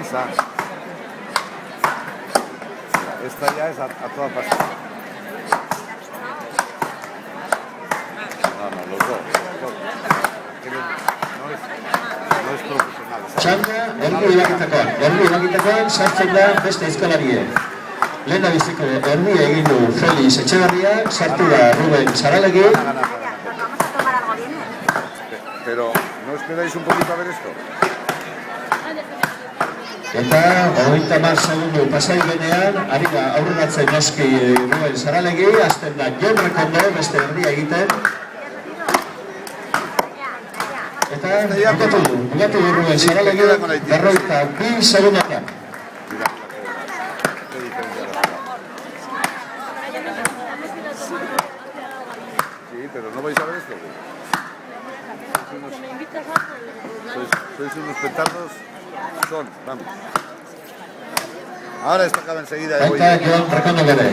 está. Esta ya es a toda pasta. No, los dos. No es profesional. Txanda, erdi bakitakoan sartzen da beste eizkolarie. Lehen abiziko erdia egin du Felix Etxeberria, sartu da Ruben Saralegi. Pero, ¿no esperáis un poquito a ver esto? Eta, 30 segundu pasai denean, ari da aurreratzen noski Ruben Saralegi, azten da Jon Rekondo beste erdia egiten. Eta, bukatu du Ruben Saralegi, 42 segundotan. Sí, pero ¿no vais a ver esto? Sois unos petardos. Vamos. Ahora esto acaba enseguida. Ahí está Jon Rekondo bere.